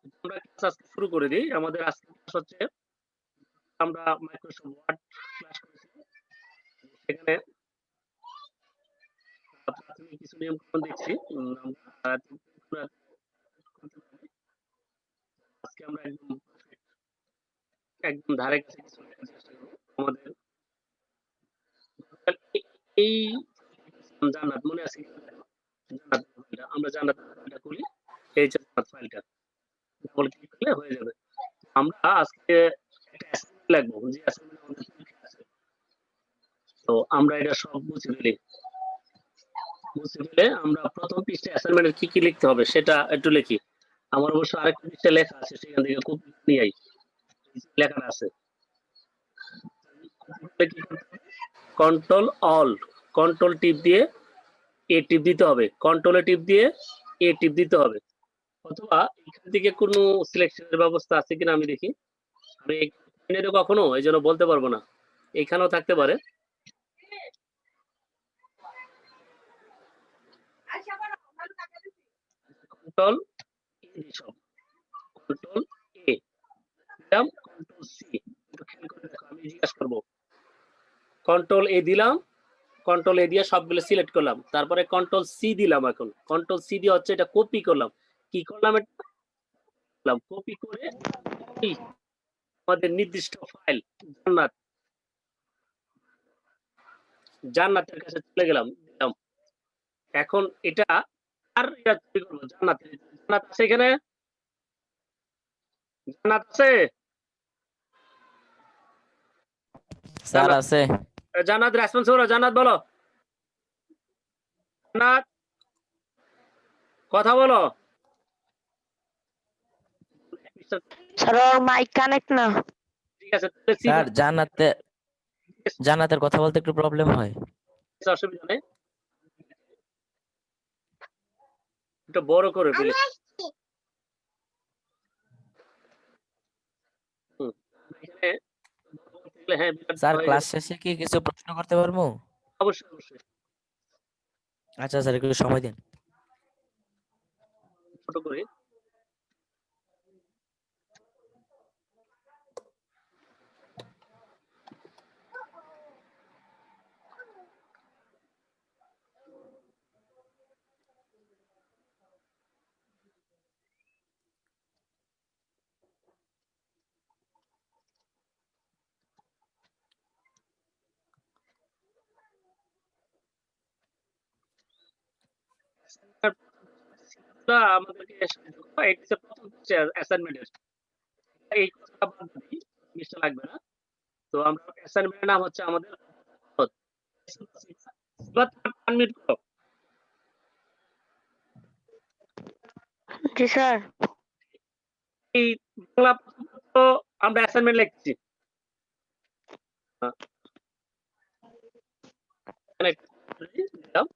আমরা ক্লাস আজকে শুরু করে দিই। আমাদের আজকের ক্লাস হচ্ছে আমরা মাইক্রোসফট ওয়ার্ড ক্লাস করেছি। সেখানে প্রাথমিক কিছু নিয়মকানুন দেখছি। আমরা আজকে আমরা একদম ধারে কাছে কিছু লেখার চেষ্টা করব। আমাদের এই জান্নাত মনে আছে কিনা? জান্নাত ফাইলটা আমরা জান্নাত ফাইলটা খুলি। এই যে জান্নাত ফাইলটা ডাবল ক্লিক করলে হয়ে যাবে। আমরা আজকে একটা অ্যাসাইনমেন্ট লিখবো যে অ্যাসাইনমেন্ট আমাদের পরীক্ষা আছে। তো আমরা এটা সব মুছে ফেলি। মুছে ফেলে আমরা প্রথম পৃষ্ঠায় অ্যাসাইনমেন্টের কি লিখতে হবে সেটা একটু লিখি। আমার অবশ্য আরেকটা পৃষ্ঠায় লেখা আছে সেখান থেকে কপি নিয়ে আই। লেখাটা আছে। কন্ট্রোল অল কন্ট্রোল টিপ দিয়ে এ টিপ দিতে হবে, কন্ট্রোলে টিপ দিয়ে এ টিপ দিতে হবে, অথবা এখান থেকে কোনো সিলেকশনের ব্যবস্থা আছে কিনা আমি দেখি। আমি কখনো এই জন্য বলতে পারবো না, এইখানেও থাকতে পারে। কন্ট্রোল সব কন্ট্রোল এ দিলাম, কন্ট্রোল সি খেয়াল করে দেখো আমি জিজ্ঞাসা করবো। কন্ট্রোল এ দিলাম, কন্ট্রোল এ দিয়ে সবগুলো সিলেক্ট করলাম, তারপরে কন্ট্রোল সি দিলাম। এখন কন্ট্রোল সি দিয়ে হচ্ছে এটা কপি করলাম। কি করলাম? এটা কপি করে আমাদের নির্দিষ্ট ফাইল জান্নাত জান্নাতের কাছে চলে গেলাম, দিলাম। এখন এটা আর এটা তৈরি করবো জান্নাত। জান্নাত আছে এখানে? জান্নাত আছে? স্যার আছে। জান্নাত রেসপন্স করো, জান্নাত বলো, জান্নাত কথা বলো। স্যার ওর মাইক কানেক্ট না। ঠিক আছে স্যার জান্নাতের কথা বলতে একটু প্রবলেম হয়। অসুবিধা নেই, একটু বড় করে ফেলি। হ্যাঁ স্যার ক্লাস শেষে কি কিছু প্রশ্ন করতে পারবো? অবশ্যই অবশ্যই আচ্ছা স্যার একটু সময় দিন। ছোট করে। আমাদেরকে প্রথম অ্যাসাইনমেন্টের এই কথাটা বাদ দিই, জিনিসটা লাগবে না। তো আমরা অ্যাসাইনমেন্টের নাম হচ্ছে আমাদের আনমিউট করো। জি স্যার। এই বাংলা প্রশ্নপত্র আমরা অ্যাসাইনমেন্ট লিখছি। দিলাম।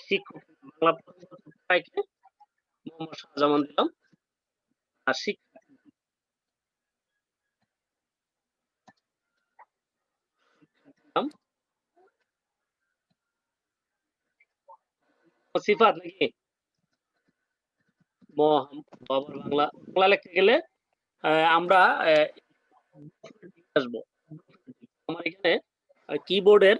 শিক্ষক বাংলা প্রশ্নপত্র মোহাম্মদ শাহজামান দিলাম। আর শিক্ষার্থী দিলাম সিফাত নাকি বাবার বাংলা বাংলা লিখতে গেলে আমরা আসবো। আমার এখানে কিবোর্ডের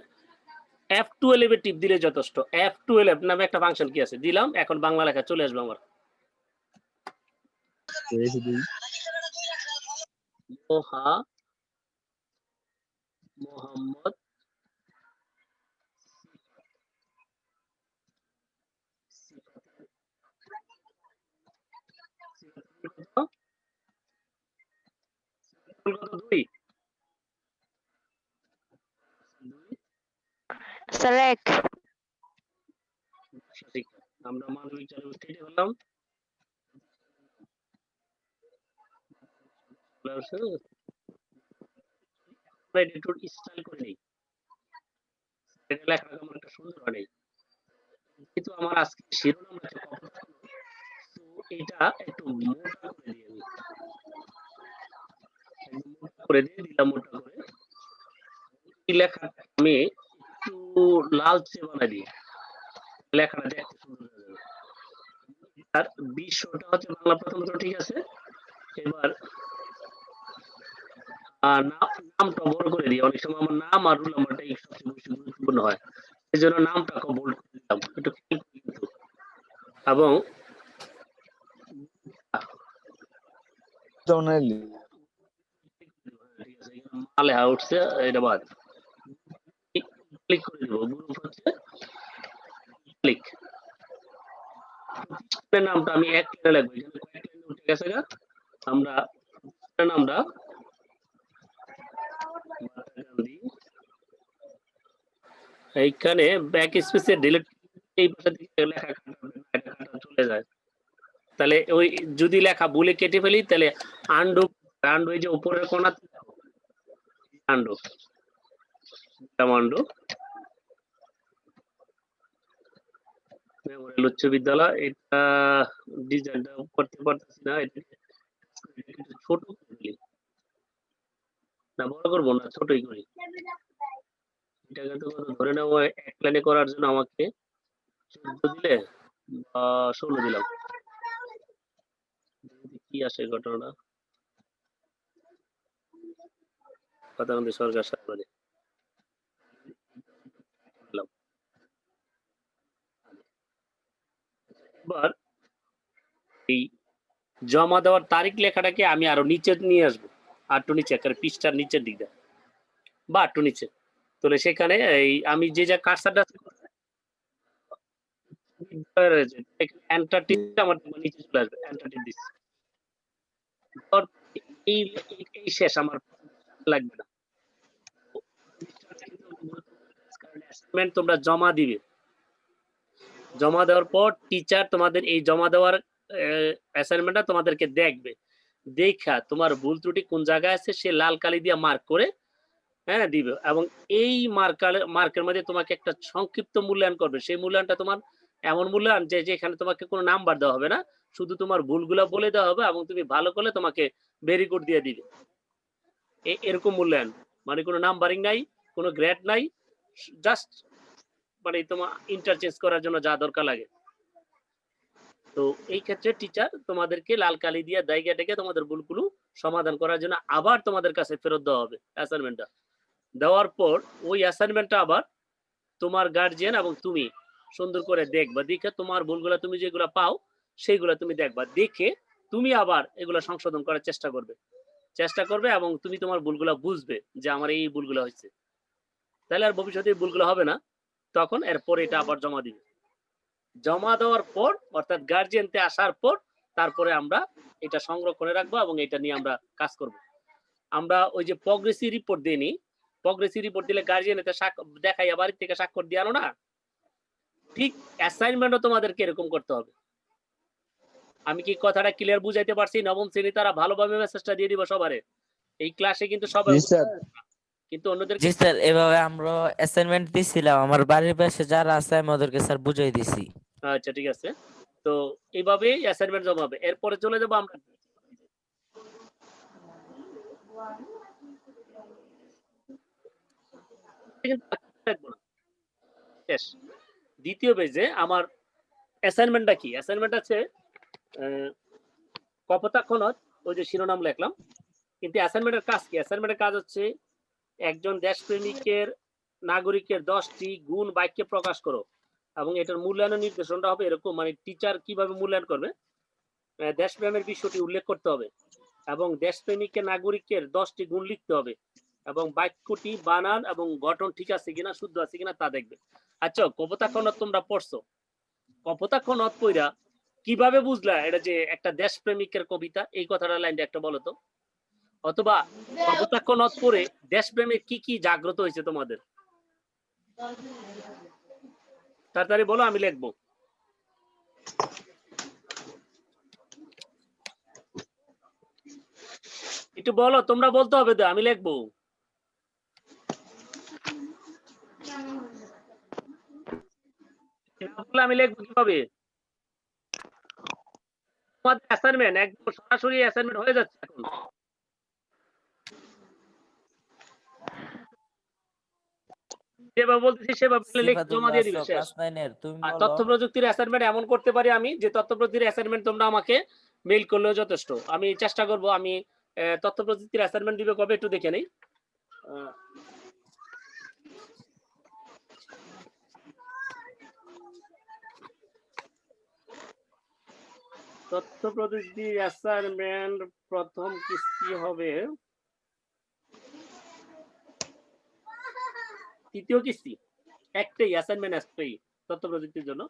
F12 এ টিপ দিলে যথেষ্ট। F12 নামে একটা ফাংশন কি আছে, দিলাম, এখন বাংলা লেখা চলে আসবে আমার। মোহাম্মদ দুই স্যার এক। আমরা মানবিক জনগোষ্ঠী হলাম। স্টাইল করে নেই, এটা লেখা আমার একটা সুন্দর হয় নাই। কিন্তু আমার আজকে শিরোনাম আছে তো এটা একটু মোটা করে দিয়ে মোটা করে দিয়ে দিলাম, মোটা করে লেখা আমি একটু লালচে বানাই দিই। লেখাটা দেখতে সুন্দর হয়ে যাবে। আর বিশ্বটা হচ্ছে বাংলা প্রথমত ঠিক আছে। এবার নামটা বড় করে দিই। অনেক সময় আমার নাম আর রোল নাম্বারটাই সবচেয়ে বেশি গুরুত্বপূর্ণ হয়। এজন্য নামটাকে বোল্ড করে দিলাম। একটু খেয়াল করি কিন্তু। এবং ঠিক আছে, এখানে মা লেখা উঠছে, এটা বাদ। ক্লিক করে দিব। গ্রুপ হচ্ছে ক্লিক। প্রতিষ্ঠানের নামটা আমি এক লাইনে লিখবো। এখানে কয়েক লাইনে উঠে গেছে গা। আমরা প্রতিষ্ঠানের নামটা মহাত্মা গান্ধী। এইখানে ব্যাক স্পেসে ডিলিট এই পাশে থেকে লেখা কাটা চলে যায়। তাহলে ওই যদি লেখা ভুলে কেটে ফেলি তাহলে আন্ডু আন্ডু এই যে উপরের কোণা আন্ডু আন্ডু মেমোরিয়াল উচ্চ বিদ্যালয়। এটা ডিজাইনটা করতে পারতেছি না। এটা একটু ছোট করি না, বড় করবো না, ছোটই করি। এটাকে তো ধরে নাও এক লাইনে করার জন্য আমাকে 14 দিলে বা 16 দিলাম। কি আসে ঘটনাটা? কথা বলতে সরকার সাহায্য এবার এই জমা দেওয়ার তারিখ লেখাটাকে আমি আরো নিচে নিয়ে আসবো, আর একটু নিচে, একটা পৃষ্ঠার নিচের দিকটা বা একটু নিচে। তাহলে সেখানে এই আমি যে যা কার্সারটা এন্টার টিপে আমার নিচে চলে আসবে। এন্টার টিপ দিচ্ছি, এই এই শেষ, আমার লাগবে না। অ্যাসাইনমেন্ট তোমরা জমা দিবে। জমা দেওয়ার পর টিচার তোমাদের এই জমা দেওয়ার অ্যাসাইনমেন্টটা তোমাদেরকে দেখবে। দেখা তোমার ভুল ত্রুটি কোন জায়গায় আছে সে লাল কালি দিয়ে মার্ক করে দিবে। এবং এই মার্কের মধ্যে তোমাকে একটা সংক্ষিপ্ত মূল্যায়ন করবে। সেই মূল্যায়নটা তোমার এমন মূল্যায়ন যে যেখানে তোমাকে কোনো নাম্বার দেওয়া হবে না, শুধু তোমার ভুলগুলা বলে দেওয়া হবে এবং তুমি ভালো করলে তোমাকে ভেরি গুড দিয়ে দিবে। এরকম মূল্যায়ন, মানে কোনো নাম্বারিং নাই, কোনো গ্রেড নাই, জাস্ট মানে তোমার ইন্টারচেঞ্জ করার জন্য যা দরকার লাগে। তো এই ক্ষেত্রে টিচার তোমাদেরকে লাল কালি দিয়ে দায়গা ডেকে তোমাদের ভুলগুলো সমাধান করার জন্য আবার তোমাদের কাছে ফেরত দেওয়া হবে অ্যাসাইনমেন্টটা। দেওয়ার পর ওই অ্যাসাইনমেন্টটা আবার তোমার গার্জিয়ান এবং তুমি সুন্দর করে দেখবা। দেখে তোমার ভুলগুলা তুমি যেগুলো পাও সেইগুলো তুমি দেখবা। দেখে তুমি আবার এগুলো সংশোধন করার চেষ্টা করবে এবং তুমি তোমার ভুলগুলা বুঝবে যে আমার এই ভুলগুলো হয়েছে। তাহলে আর ভবিষ্যতে এই ভুলগুলো হবে না। তখন এরপর এটা আবার জমা দিবে। জমা দেওয়ার পর অর্থাৎ গার্জিয়ানতে আসার পর তারপরে আমরা এটা সংরক্ষণে রাখবো এবং এটা নিয়ে আমরা কাজ করব। আমরা ওই যে প্রগ্রেসিভ রিপোর্ট দিইনি, প্রগ্রেসিভ রিপোর্ট দিলে গার্জিয়ান এতে দেখাইয়া বাড়ি থেকে স্বাক্ষর দিয়ে আনো না, ঠিক অ্যাসাইনমেন্টও তোমাদেরকে এরকম করতে হবে। আমি কি কথাটা ক্লিয়ার বুঝাইতে পারছি? নবম শ্রেণী তারা ভালোভাবে মেসেজটা দিয়ে দিব সবারে। এই ক্লাসে কিন্তু সবাই, কিন্তু অন্যদের জি স্যার, এভাবে আমরা অ্যাসাইনমেন্ট দিছিলাম আমার বাড়ির পাশে যারা আছে আমি ওদেরকে স্যার বুঝাই দিছি। আচ্ছা ঠিক আছে। তো এইভাবেই অ্যাসাইনমেন্ট জমা হবে। এরপরে চলে যাবো আমরা শেষ দ্বিতীয় পেজে আমার অ্যাসাইনমেন্টটা কি? অ্যাসাইনমেন্ট আছে কপোতাক্ষণত, ওই যে শিরোনাম লিখলাম। কিন্তু অ্যাসাইনমেন্টের কাজ কি? অ্যাসাইনমেন্টের কাজ হচ্ছে একজন দেশপ্রেমিকের নাগরিকের 10টি গুণ বাক্যে প্রকাশ করো এবং এটার মূল্যায়নের নির্দেশনটা হবে এরকম, মানে টিচার কিভাবে মূল্যায়ন করবে, দেশপ্রেমের বিষয়টি উল্লেখ করতে হবে এবং দেশপ্রেমিকের নাগরিকের 10টি গুণ লিখতে হবে এবং বাক্যটি বানান এবং গঠন ঠিক আছে কিনা, শুদ্ধ আছে কিনা তা দেখবে। আচ্ছা, কপোতাক্ষণত তোমরা পড়ছো, কপোতাক্ষণত পড়া কিভাবে বুঝলা এটা যে একটা দেশপ্রেমিকের কবিতা? এই কথাটা লাইনটা একটা বলো তো। অথবা কপোতাক্ষণত পড়ে দেশপ্রেমের কি কি জাগ্রত হয়েছে তোমাদের? তাড়াতাড়ি বলো, আমি লিখবো। একটু বলো, তোমরা বলতে হবে তো, আমি লিখবো। আমি লিখবো কিভাবে? তোমাদের অ্যাসাইনমেন্ট একদম সরাসরি অ্যাসাইনমেন্ট হয়ে যাচ্ছে এখন। যেভাবে বলতেছি সেভাবে লিখে জমা সিফাতুল্লাহ দিয়ে দিবে আসছো শেষ। ক্লাস 9 এর তুমি আর বলো। তথ্য প্রযুক্তির অ্যাসাইনমেন্ট এমন করতে পারি আমি যে তথ্য প্রযুক্তির অ্যাসাইনমেন্ট তোমরা আমাকে মেইল করলেও যথেষ্ট। আমি চেষ্টা করব আমি তথ্য প্রযুক্তির অ্যাসাইনমেন্ট দিবে কবে একটু দেখে নেই। তথ্য প্রযুক্তি অ্যাসাইনমেন্ট প্রথম কিস্তি হবে তৃতীয় কিস্তি, একটাই অ্যাসাইনমেন্ট একটাই তথ্য প্রযুক্তির জন্য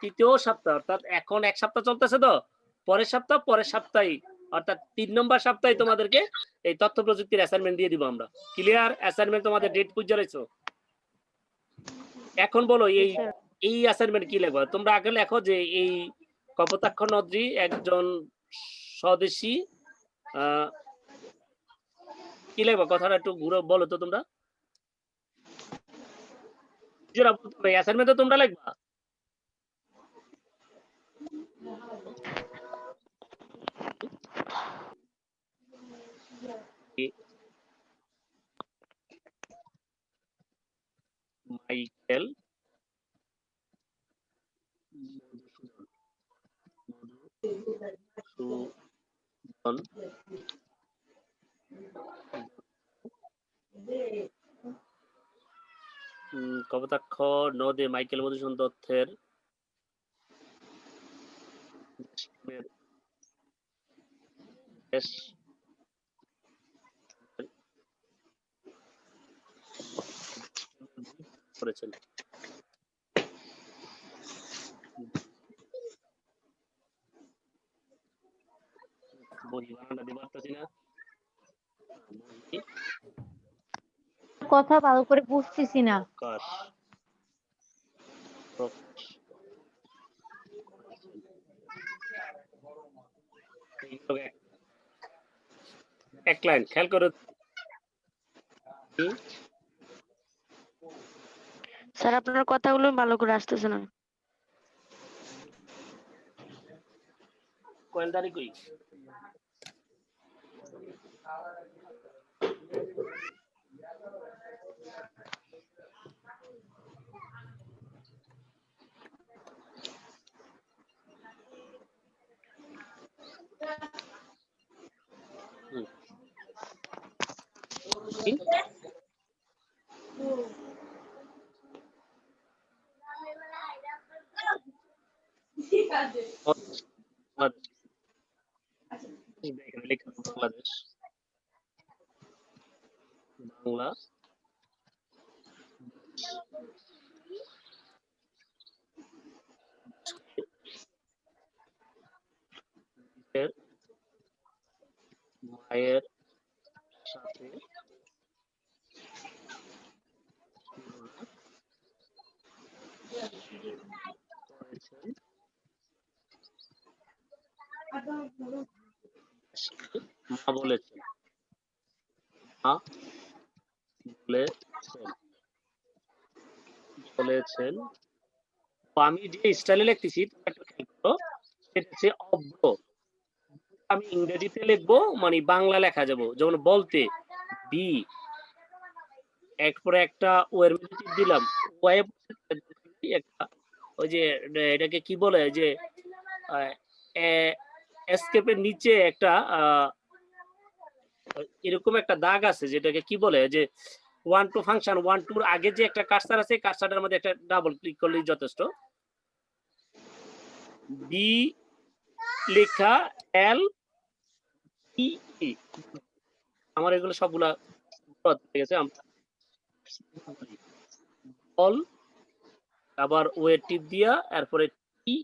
তৃতীয় সপ্তাহ, অর্থাৎ এখন এক সপ্তাহ চলতেছে তো পরের সপ্তাহে অর্থাৎ ৩ নম্বর সপ্তাহে তোমাদেরকে এই তথ্য প্রযুক্তির অ্যাসাইনমেন্ট দিয়ে দিব আমরা। ক্লিয়ার? অ্যাসাইনমেন্ট তোমাদের ডেট পুজো রয়েছে। এখন বলো এই অ্যাসাইনমেন্ট কি লিখবা? তোমরা আগে লেখো যে এই কপোতাক্ষ নদী একজন স্বদেশী কি লিখবা? কথাটা একটু ঘুরে বলো তো তোমরা। নিজেরা বলতে হবে অ্যাসাইনমেন্ট তো তোমরা লিখবা। মাইকেল মধুসূদন কপোতাক্ষ নদে মাইকেল মধুসূদন দত্তের করেছেন। বহি বানানটা দিতে পারতেছি না। কথা ভালো করে বুঝতেছি না। প্রকাশ এক লাইন খেয়াল করো। স্যার আপনার কথাগুলো ভালো করে আসতেছে না। কয়েল তারিখ কই? বাংলাদেশ বাংলা মায়ের সাথে করেছেন, মা বলেছেন, মা বলেছেন। আমি যে স্টাইলে লিখতেছি সেটা হচ্ছে অব্র। আমি ইংরেজিতে লিখবো মানে বাংলা লেখা যাবো, যেমন বলতে বি, এরপরে একটা ও এর মধ্যে টিপ দিলাম, ওয়ে একটা ওই যে এটাকে কি বলে যে এসকেপের নিচে একটা এরকম একটা দাগ আছে যেটাকে কি বলে যে 1 টু ফাংশন 1 টুর আগে যে একটা কার্সার আছে, কার্সারটার মধ্যে একটা ডাবল ক্লিক করলেই যথেষ্ট। বি লেখা এল ই ই, আমার এগুলো সবগুলা হয়ে গেছে। আমরা বল আবার ওয়ে টিপ দিয়া এরপরে টি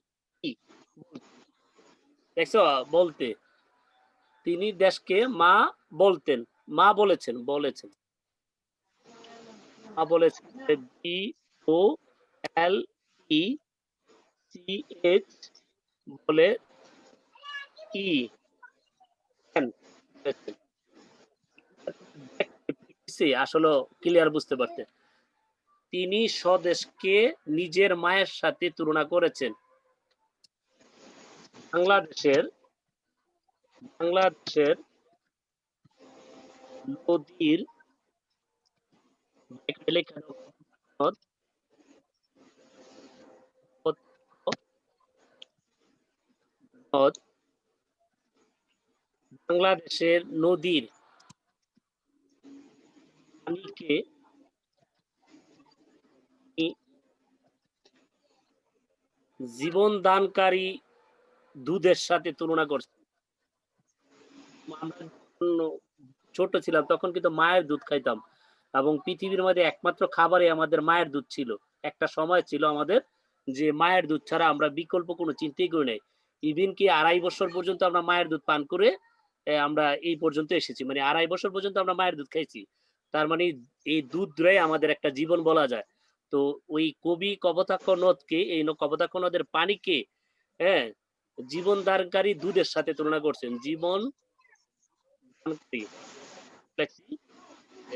ই, দেখছো বলতে তিনি দেশকে মা বলতেন, মা বলেছেন, বলেছেন মা বলেছেন বি ও এল ই সি এইচ বলে ই আসলে ক্লিয়ার বুঝতে পারতে। তিনি স্বদেশকে নিজের মায়ের সাথে তুলনা করেছেন। বাংলাদেশের নদীর নদ নদ বাংলাদেশের নদীর পানিকে জীবন দানকারী দুধের সাথে তুলনা করছে। আমরা যখন ছোট ছিলাম তখন কিন্তু মায়ের দুধ খাইতাম এবং পৃথিবীর মধ্যে একমাত্র খাবারই আমাদের মায়ের দুধ ছিল। একটা সময় ছিল আমাদের যে মায়ের দুধ ছাড়া আমরা বিকল্প কোনো চিন্তাই করি নাই। ইভেন কি 2.5 বছর পর্যন্ত আমরা মায়ের দুধ পান করে আমরা এই পর্যন্ত এসেছি। মানে 2.5 বছর পর্যন্ত আমরা মায়ের দুধ খাইছি। তার মানে এই দুধটাই আমাদের একটা জীবন বলা যায়। তো ওই কবি কপোতাক্ষ নদকে এই কপোতাক্ষ নদের পানিকে হ্যাঁ জীবন দানকারী দুধের সাথে তুলনা করছেন। জীবন দানকারী লেখছি।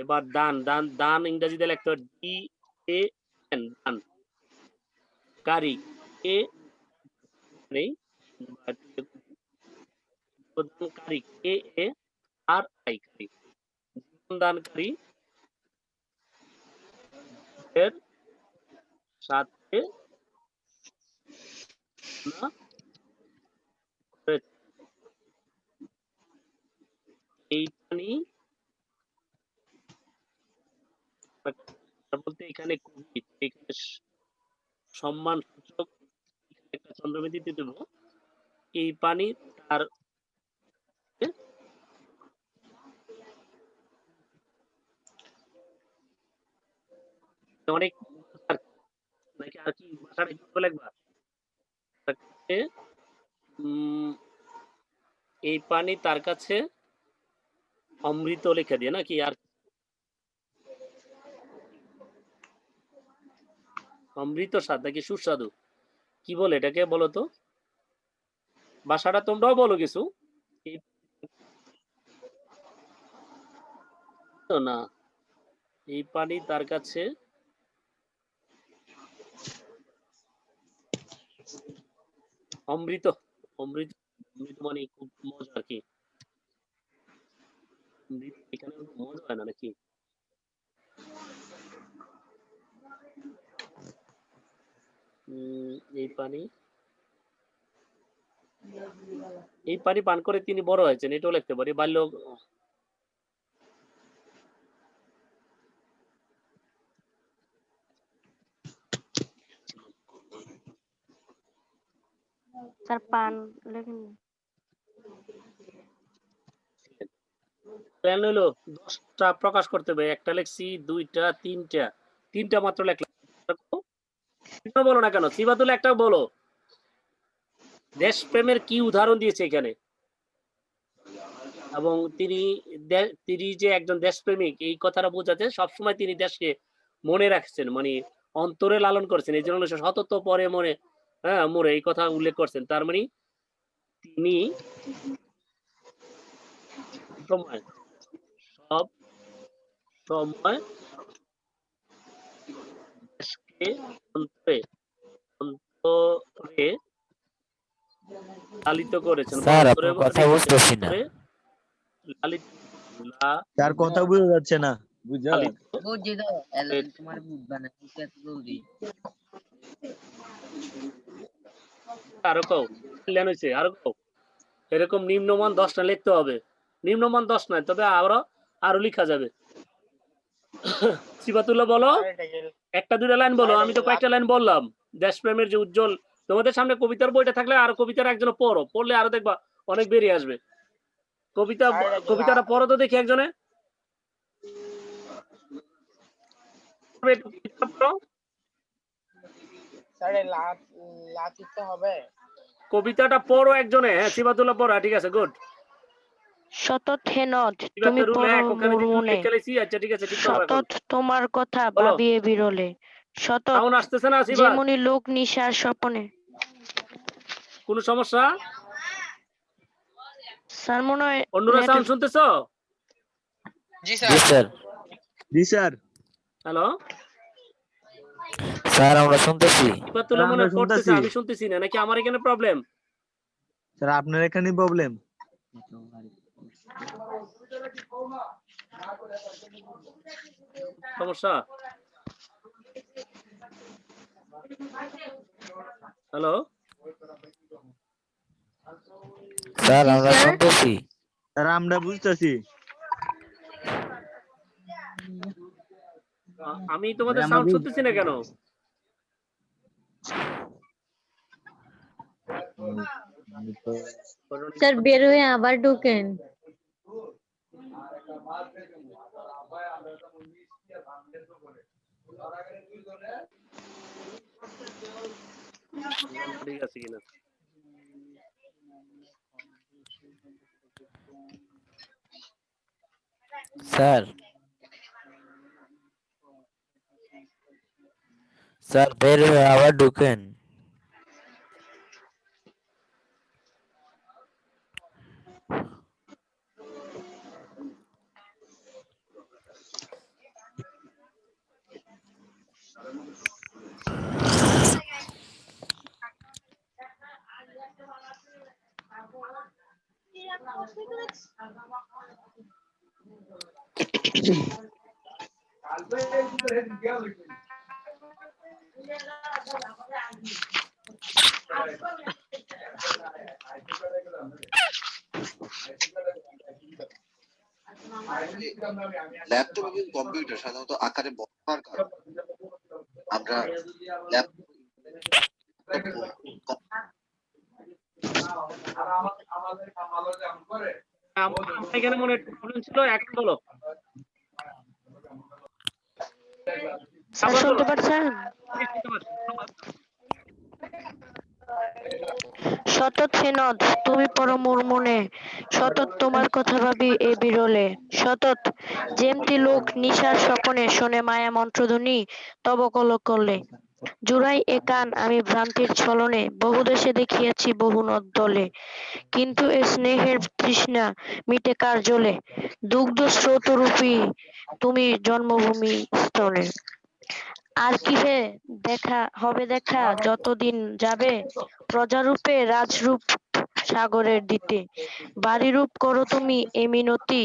এবার দান দান দান ইংরেজিতে লিখতে হয় DAN দান কারী এ নেই প্রদানকারী KARI কারী জীবন দানকারী এর সাথে তুলনা করেছে। এই পানি বলতে এখানে কবি এখানে সম্মান সূচক একটা চন্দ্রবিন্দু দিয়ে দেব। এই পানি তার অনেক নাকি আর কি ভাষাটা কি বলে একবার এই পানি তার কাছে অমৃত লিখে দিয়ে নাকি আর অমৃত স্বাদ নাকি সুস্বাদু কি বলে এটাকে বলো তো ভাষাটা তোমরাও বলো কিছু না এই পানি তার কাছে অমৃত অমৃত অমৃত মানে খুব মজা আর কি এখানে মজা হয় না নাকি এই পানি পান করে তিনি বড় হয়েছেন এটাও লিখতে পারি বাল্য স্যার পান লেখেন প্ল্যান হলো 10টা প্রকাশ করতে হবে একটা লেখছি 2টা 3টা মাত্র লেখলাম বলো না কেন সিবাতুল একটা বলো দেশপ্রেমের কি উদাহরণ দিয়েছে এখানে এবং তিনি যে একজন দেশপ্রেমিক এই কথাটা বোঝাতে সবসময় তিনি দেশকে মনে রাখছেন মানে অন্তরে লালন করছেন এই জন্য শতত পরে মনে মরে এই কথা উল্লেখ করছেন তার মানে তিনি সময় সব সময় দেশকে অন্তরে লালিত করেছেন স্যার আপনার কথা বুঝতেছি না লালিত তার কথা বোঝা যাচ্ছে না বুঝি দাও তোমার বুঝবা না এত জলদি আরো কও প্ল্যান হয়েছে আরো কও এরকম নিম্নমান 10টা লিখতে হবে নিম্নমান 10 নয় তবে আরো লেখা যাবে সিবাতুল্লাহ বলো একটা দুইটা লাইন বলো আমি তো কয়েকটা লাইন বললাম দেশপ্রেমের যে উজ্জ্বল তোমাদের সামনে কবিতার বইটা থাকলে আর কবিতার একজন পড়লে আরো দেখবা অনেক বেরিয়ে আসবে কবিতাটা পড়ো তো দেখি একজনে কবিতাটা পড়ো একজনে হ্যাঁ সিবাতুল্লাহ পড়া ঠিক আছে গুড সতত হে নদ তুমি পড়ো মনে আচ্ছা ঠিক আছে ঠিক সতত তোমার কথা ভাবিয়ে বিরলে সতত সাউন্ড আসতেছে না সিবা যেমনি লোক নিশার স্বপনে কোন সমস্যা স্যার মনে হয় অন্যরা সাউন্ড শুনতেছো জি স্যার জি স্যার হ্যালো স্যার আমরা শুনতেছি সিবাতুল্লাহ মনে পড়তেছে আমি শুনতেছি না নাকি আমার এখানে প্রবলেম স্যার আপনার এখানেই প্রবলেম সমস্যা হ্যালো, স্যার জি আমরা স্যার। শুনতেছি। স্যার আমরা বুঝতেছি। আমি তোমাদের সাউন্ড শুনতেছি না কেন? স্যার বের হয়ে আবার ঢোকেন। ঠিক আছে কিনা? স্যার স্যার বের হয়ে আবার ঢুকেন। ল্যাপটপ এবং কম্পিউটার সাধারণত আকারে বড় হওয়ার কারণে আমরা আমার এখানে মনে হয় প্রবলেম ছিল, এখন বলো। স্যার আবার শুনতে বলো। পারছেন? শুনতে পাচ্ছি। সতত হে নদ তুমি পরমোর মনে, সতত তোমার কথা ভাবি এ বিরলে, সতত যেমতি লোক নিশার স্বপনে শোনে মায়া মন্ত্রধ্বনি তব কলে, জুড়াই এ কান আমি ভ্রান্তির ছলনে, বহু দেশে দেখিয়াছি বহু নদ দলে, কিন্তু এ স্নেহের তৃষ্ণা মিটে কার জলে, দুগ্ধ স্রোতরূপী তুমি জন্মভূমি স্তনে। আর কি হে দেখা যতদিন যাবে, প্রজারূপে রাজরূপ সাগরের দিতে, বাড়িরূপ করো তুমি এ মিনতি,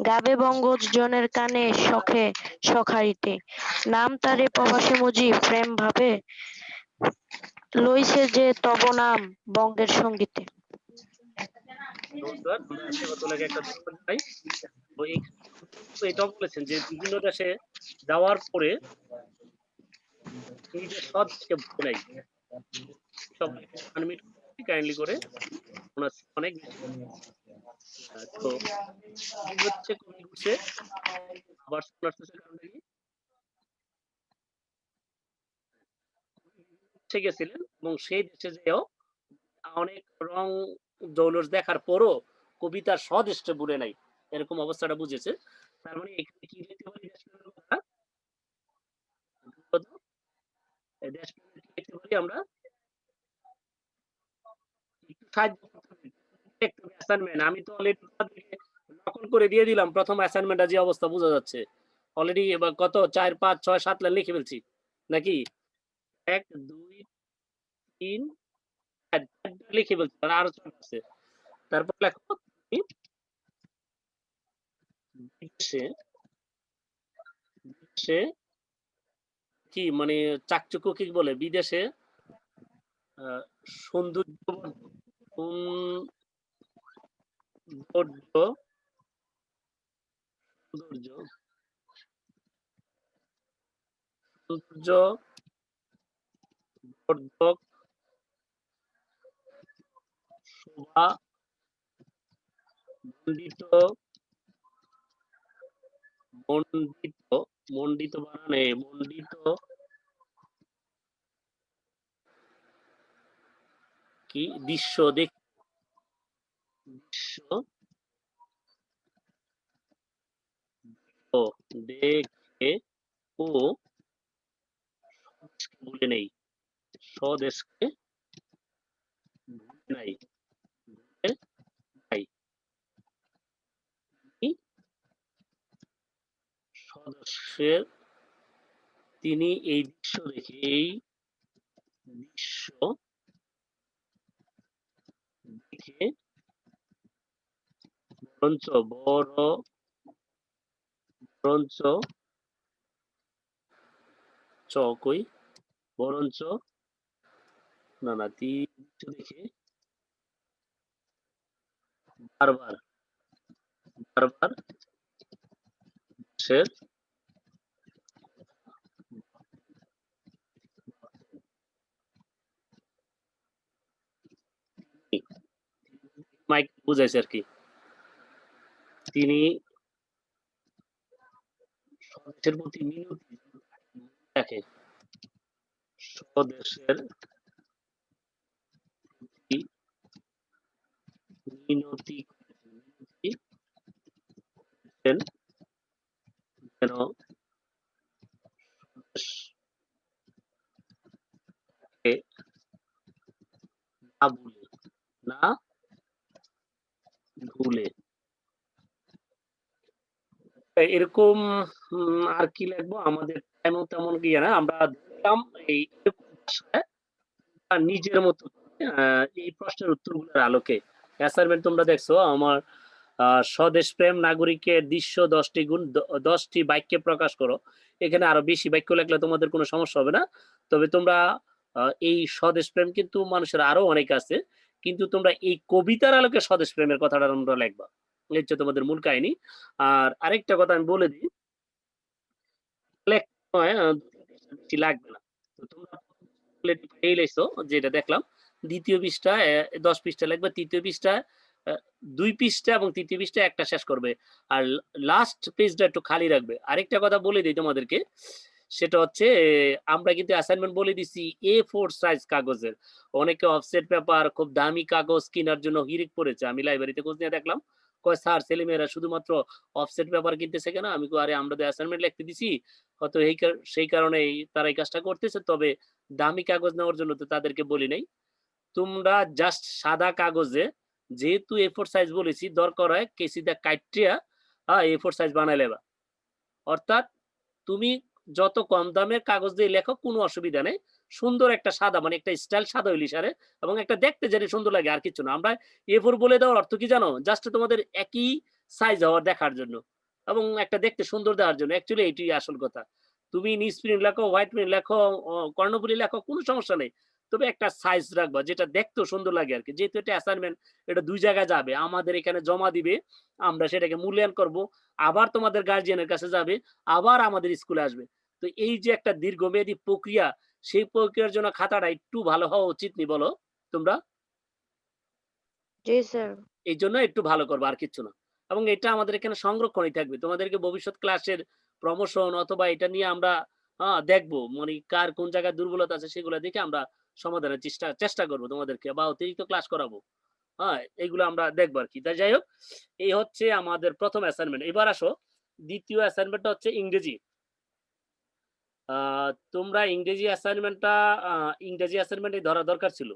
গাবে বঙ্গজ জনের কানে সখে সখারিতে, নাম তারে প্রবাসে মুজি প্রেম ভাবে, লইছে যে তব নাম বঙ্গের সঙ্গীতে। নমস্কার, আমরা সেবাতলাকে একটা ধন্যবাদ জানাই। তো এটাও বলেছেন যে বিভিন্ন দেশে যাওয়ার পরে নিজের সৎ থেকে ভুলে নাই। সবাই আনমিউট কাইন্ডলি করে, ওনার অনেক বেশি। তো এই হচ্ছে কবি ঘুরছে, আবার শোনার কারণটা কি? দেশে গেছিলেন এবং সেই দেশে যেও অনেক রং জৌলস দেখার পরও কবিতার স্বদেশটা ভুলে নাই, এরকম অবস্থাটা বুঝেছে। তার মানে এখানে কি লিখতে পারি দেশপ্রেমের কথা? দেশপ্রেমের কি লিখতে পারি আমরা? একটু সাহায্য করতে হবে। একটু অ্যাসাইনমেন্ট আমি তো অলরেডি তোমাদেরকে নকল করে দিয়ে দিলাম। প্রথম অ্যাসাইনমেন্টটা যে অবস্থা বোঝা যাচ্ছে। অলরেডি এবার কত 4, 5, 6, 7 লাইন লিখে ফেলছি। নাকি? 1, 2, 3, 4 লিখে ফেলছি। আর আরো 4 আছে। তারপর লেখো তুমি বিদেশে বিদেশে কি মানে চাকচুক্য কি বলে? বিদেশে আ সৌন্দর্যবর্ধক সৌন্দর্য সৌন্দর্য সৌন্দর্যবর্ধক শোভা মণ্ডিত মণ্ডিত মণ্ডিত বানানে মণ্ডিত কি দৃশ্য দৃশ্য ও দেখে ও স্বদেশকে ভুলে নেই, স্বদেশকে ভুলে নাই, ভুলে নাই। কি? স্বদেশের তিনি এই দৃশ্য দেখে বরঞ্চ বরঞ্চ কই বরঞ্চ না না দেখি বারবার বারবার দেশের মাইক বুঝাইছে আর কি, তিনি স্বদেশের প্রতি মিনতি রাখে, স্বদেশের প্রতি মিনতি করেন যেন স্বদেশকে না ভুলে, না ভুলে। এরকম আর কি লিখবো, আমাদের টাইমও তেমন ইয়ে না, আমরা দেখলাম এই এরকম ভাষায় নিজের মতো এই প্রশ্নের উত্তরগুলোর আলোকে অ্যাসাইনমেন্ট তোমরা দেখছো আমার স্বদেশ প্রেম নাগরিকের দৃশ্য 10টি গুণ 10টি বাক্যে প্রকাশ করো। এখানে আরো বেশি বাক্য লিখলে তোমাদের কোনো সমস্যা হবে না, তবে তোমরা এই স্বদেশ প্রেম কিন্তু মানুষের আরো অনেক আছে, কিন্তু তোমরা এই কবিতার আলোকে স্বদেশ প্রেমের কথাটা তোমরা লিখবা, এই হচ্ছে তোমাদের মূল কাহিনী। আর আরেকটা কথা আমি বলে দিই, বেশি লাগবে না, তো তোমরা পেয়ে লেছো যেটা দেখলাম, দ্বিতীয় পৃষ্ঠা 10 পৃষ্ঠা লিখবে, তৃতীয় পৃষ্ঠা 2 পৃষ্ঠা এবং তৃতীয় পৃষ্ঠা একটা শেষ করবে, আর লাস্ট পেজটা একটু খালি রাখবে। আরেকটা কথা বলে দিই তোমাদেরকে, সেটা হচ্ছে আমরা কিন্তু অ্যাসাইনমেন্ট বলে দিছি A4 সাইজ কাগজের, অনেকে অফসেট পেপার খুব দামি কাগজ কেনার জন্য হিরিক পড়েছে। আমি লাইব্রেরিতে খোঁজ নিয়ে দেখলাম, কয় স্যার ছেলেমেয়েরা শুধুমাত্র অফসেট পেপার কিনতেছে কেন? আমি কই আরে আমরা তো অ্যাসাইনমেন্ট লিখতে দিছি, হয়তো সেই কারণেই তারা এই কাজটা করতেছে, তবে দামি কাগজ নেওয়ার জন্য তো তাদেরকে বলি নাই। তোমরা জাস্ট সাদা কাগজে, যেহেতু A4 সাইজ বলেছি, দরকার হয় কেসিদা কাইট্রিয়া A4 সাইজ বানাই লেবা। অর্থাৎ তুমি যত কম দামের কাগজ দিয়ে লেখো কোনো অসুবিধা নেই, সুন্দর একটা সাদা, মানে একটা স্টাইল সাদা হইলি সারে, এবং একটা দেখতে যেন সুন্দর লাগে, আর কিছু না। আমরা A4 বলে দেওয়ার অর্থ কি জানো? জাস্ট তোমাদের একই সাইজ হওয়ার দেখার জন্য এবং একটা দেখতে সুন্দর দেওয়ার জন্য, অ্যাকচুয়ালি এইটাই আসল কথা। তুমি নিউজ প্রিন্ট লেখো, হোয়াইট প্রিন্ট লেখো, কর্ণফুলী লেখো, কোনো সমস্যা নেই, তবে একটা সাইজ রাখবা যেটা দেখতেও সুন্দর লাগে আর কি। যেহেতু এটা অ্যাসাইনমেন্ট, এটা 2 জায়গায় যাবে, আমাদের এখানে জমা দিবে, আমরা সেটাকে মূল্যায়ন করব, আবার তোমাদের গার্জিয়ানের কাছে যাবে, আবার আমাদের স্কুলে আসবে। তো এই যে একটা দীর্ঘমেয়াদী প্রক্রিয়া, সেই প্রক্রিয়ার জন্য খাতাটা একটু ভালো হওয়া উচিত নি বলো তোমরা? জি স্যার। এই জন্য একটু ভালো করবো, আর কিচ্ছু না। এবং এটা আমাদের এখানে সংরক্ষণই থাকবে, তোমাদেরকে ভবিষ্যৎ ক্লাসের প্রমোশন অথবা এটা নিয়ে আমরা দেখবো, মানে কার কোন জায়গায় দুর্বলতা আছে সেগুলো দেখে আমরা সমাধানের চেষ্টা করবো তোমাদেরকে, বা অতিরিক্ত ক্লাস করাবো। এইগুলো আমরা দেখবো আর কি। তাই যাই হোক, এই হচ্ছে আমাদের প্রথম অ্যাসাইনমেন্ট। এবার আসো, দ্বিতীয় অ্যাসাইনমেন্টটা হচ্ছে ইংরেজি। তোমরা ইংরেজি অ্যাসাইনমেন্টই ধরা দরকার ছিল।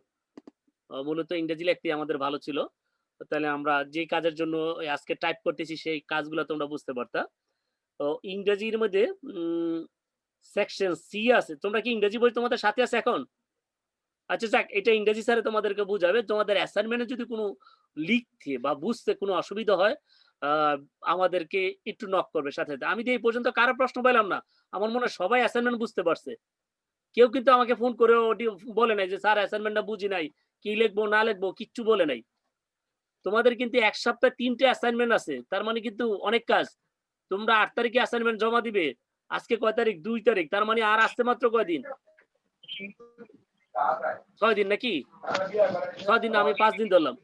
মূলত ইংরেজি লিখতে আমাদের ভালো ছিল, তাহলে আমরা যে কাজের জন্য আজকে টাইপ করতেছি সেই কাজগুলো তোমরা বুঝতে পারতা। তো ইংরেজির মধ্যে সেকশন সি আছে। তোমরা কি ইংরেজি বই তোমাদের সাথে আছে এখন? আচ্ছা যাক, এটা ইংরেজি স্যারে তোমাদেরকে বুঝাবে। তোমাদের অ্যাসাইনমেন্টে যদি কোনো লিখতে বা বুঝতে কোনো অসুবিধা হয়, আহ, আমাদেরকে একটু নক করবে সাথে সাথে। আমি তো এই পর্যন্ত কারো প্রশ্ন পেলাম না, আমার মনে হয় সবাই অ্যাসাইনমেন্ট বুঝতে পারছে। কেউ কিন্তু আমাকে ফোন করে বলে নাই যে স্যার অ্যাসাইনমেন্টটা বুঝি নাই, কি লিখবো না লিখবো কিচ্ছু বলে নাই। তোমাদের কিন্তু এক সপ্তাহে 3টে অ্যাসাইনমেন্ট আছে, তার মানে কিন্তু অনেক কাজ। তোমরা 8 তারিখে অ্যাসাইনমেন্ট জমা দিবে, আজকে কয় তারিখ? 2 তারিখ, তার মানে আর আসছে মাত্র কয়দিন? 6 দিন নাকি? 6 দিন, আমি 5 দিন ধরলাম।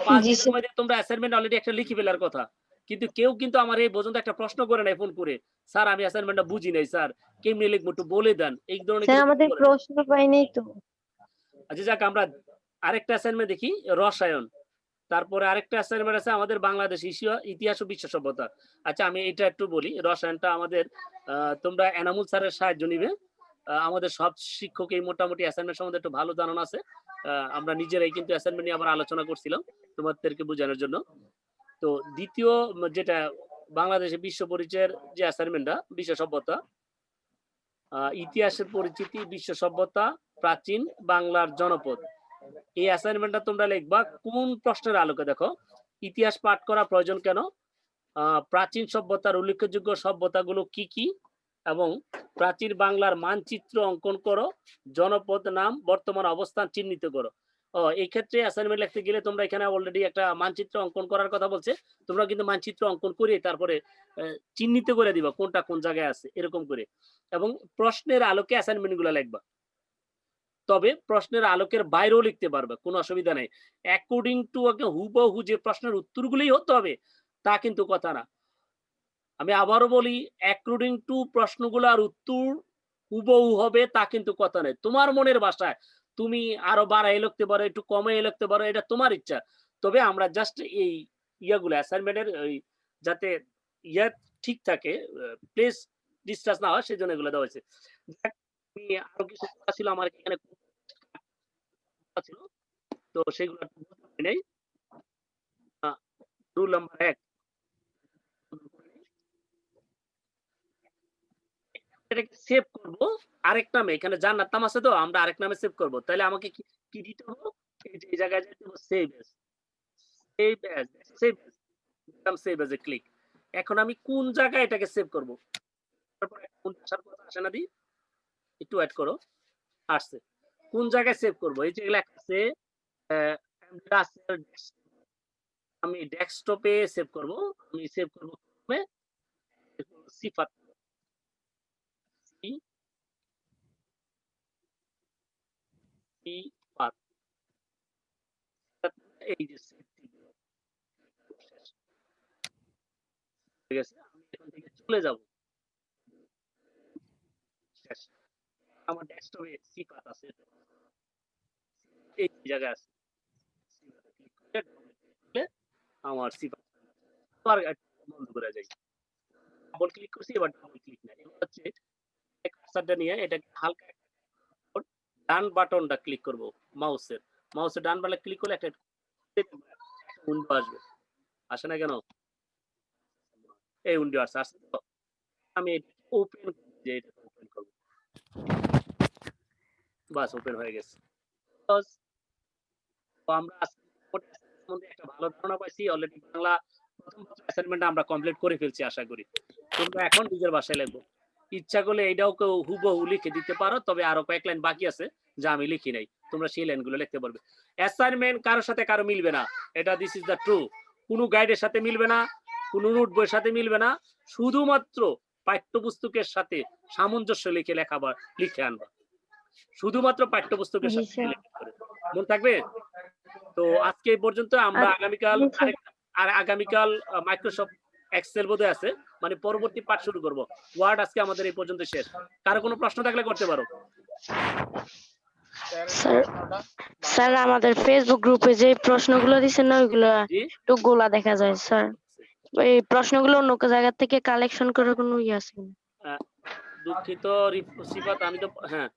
5 জি দিনের মধ্যে তোমরা অ্যাসাইনমেন্ট অলরেডি একটা লিখে ফেলার কথা। কিন্তু কেউ কিন্তু আমার এই পর্যন্ত একটা প্রশ্ন করে নাই ফোন করে, স্যার আমি অ্যাসাইনমেন্টটা বুঝি নাই স্যার, কেমনে লিখবো একটু বলে দেন, এই ধরনের স্যার কিন্তু আমাদের বলে নাই। প্রশ্ন পাই নাই তো। আচ্ছা যাক, আমরা আরেকটা অ্যাসাইনমেন্ট দেখি, রসায়ন। তারপরে আরেকটা অ্যাসাইনমেন্ট আছে আমাদের বাংলাদেশ ইতিহাস ও বিশ্ব সভ্যতা। আচ্ছা আমি এটা একটু বলি, রসায়নটা আমাদের তোমরা এনামুল স্যারের সাহায্য নিবে। আমাদের সব শিক্ষকের মোটামুটি অ্যাসাইনমেন্ট সম্বন্ধে একটু ভালো ধারণা আছে। আমরা নিজেরাই কিন্তু অ্যাসাইনমেন্ট নিয়ে আবার আলোচনা করছিলাম তোমাদেরকে বোঝানোর জন্য। তো দ্বিতীয় যেটা বাংলাদেশের বিশ্ব পরিচয়ের যে অ্যাসাইনমেন্টটা, বিশ্ব সভ্যতা, ইতিহাসের পরিচিতি, বিশ্ব সভ্যতা, প্রাচীন বাংলার জনপদ। এই অ্যাসাইনমেন্টটা তোমরা লিখবা কোন প্রশ্নের আলোকে। দেখো, ইতিহাস পাঠ করা প্রয়োজন কেন, প্রাচীন সভ্যতার উল্লেখযোগ্য সভ্যতাগুলো কি কি, এবং প্রাচীর বাংলার মানচিত্র অঙ্কন করো, জনপদ নাম বর্তমান অবস্থান চিহ্নিত করো। এই ক্ষেত্রে অ্যাসাইনমেন্ট লিখতে গেলে তোমরা এখানে অলরেডি একটা মানচিত্র অঙ্কন করার কথা বলছে, তোমরা কিন্তু মানচিত্র অঙ্কন করে তারপরে চিহ্নিত করে দিবা কোনটা কোন জায়গায় আছে এরকম করে, এবং প্রশ্নের আলোকে অ্যাসাইনমেন্ট গুলো লিখবা। তবে প্রশ্নের আলোকের বাইরেও লিখতে পারবে, কোনো অসুবিধা নেই। অ্যাকর্ডিং টু হুবহু যে প্রশ্নের উত্তরগুলোই হতে হবে তা কিন্তু কথা না। আমি আবারও বলি, অ্যাকর্ডিং টু প্রশ্নগুলোর উত্তর হুবহু হবে তা কিন্তু কথা নেই। তোমার মনের ভাষায় তুমি আরো বাড়াই লিখতে পারো, একটু কমে লিখতে পারো, এটা তোমার ইচ্ছা। তবে আমরা জাস্ট এই ইয়াগুলো অ্যাসাইনমেন্টের যাতে ইয়া ঠিক থাকে, প্লেস ডিসটান্স না হয় সেজন্য এগুলো দেওয়া হয়েছে। আমি আরো কিছু কথা ছিল আমার এখানে ছিল, তো সেগুলো নেই। রুল নাম্বার 1, এটাকে সেভ করব আরেক নামে। এখানে জান্নাত নাম আছে তো, আমরা আরেক নামে সেভ করব। তাহলে আমাকে কি দিতে হবে? এই যে এই জায়গায় যেতে হবে save age, save age, save age, দিলাম সেভ এজ এ ক্লিক। এখন আমি কোন জায়গায় এটাকে সেভ করব? তারপর কোন ভাষার কথা আসে না দি, একটু ওয়েট করো, আসছে। কোন জায়গায় সেভ করব? এই যে লেখা আছে আমি ডেস্কটপে সেভ করব। আমি সেভ করব সিফাত, সিফাত, এই যে ঠিক আছে, আমি এখান থেকে চলে যাব। আমার ডেস্কটপে সিফাত আছে, এই জায়গায় আছে, আমার সিফাত বন্ধ করে যাই। ডাবল ক্লিক করছি, এবার ডাবল ক্লিক না, এবার হচ্ছে কার্সারটা নিয়ে এটাকে হালকা ডান বাটনটা ক্লিক করব মাউসের ডান বাটনে ক্লিক করলে একটা উইন্ডো আসবে। আসে না কেন? এই উইন্ডো আসছে তো, আমি ওপেন যে এটা ওপেন করব, বাস ওপেন হয়ে গেছে। তো আমরা মধ্যে একটা ভালো ধারণা পাইছি। অলরেডি বাংলা প্রথম অ্যাসাইনমেন্ট আমরা কমপ্লিট করে ফেলছি আশা করি। তোমরা এখন নিজের ভাষায় লিখবো। ইচ্ছা করলে এটাও কেউ হুবহু লিখে দিতে পারো, তবে আরো কয়েক লাইন বাকি আছে যা আমি লিখি নাই, তোমরা সেই লাইনগুলো লিখতে পারবে। অ্যাসাইনমেন্ট কারোর সাথে কারো মিলবে না, এটা দিস ইজ দ্য ট্রু। কোনো গাইডের সাথে মিলবে না, কোনো নোট বইয়ের সাথে মিলবে না, শুধুমাত্র পাঠ্যপুস্তকের সাথে সামঞ্জস্য লিখে আনবা, শুধুমাত্র পাঠ্যপুস্তকের জি সাথে স্যার। মনে থাকবে। তো আজকে এই পর্যন্ত। আমরা আগামীকাল মাইক্রোসফট এক্সেল বোধহয় আছে, মানে পরবর্তী পাঠ শুরু করব। ওয়ার্ড আজকে আমাদের এই পর্যন্ত শেষ। কারো কোনো প্রশ্ন থাকলে করতে পারো। স্যার আমাদের ফেসবুক গ্রুপে যে প্রশ্নগুলো দিচ্ছেন না ওইগুলো জি, একটু গোলা দেখা যায় স্যার। এই প্রশ্নগুলো অন্য জায়গা থেকে কালেকশন করার কোনো ইয়ে আছে কিনা? দুঃখিত সিফাত, আমি তো হ্যাঁ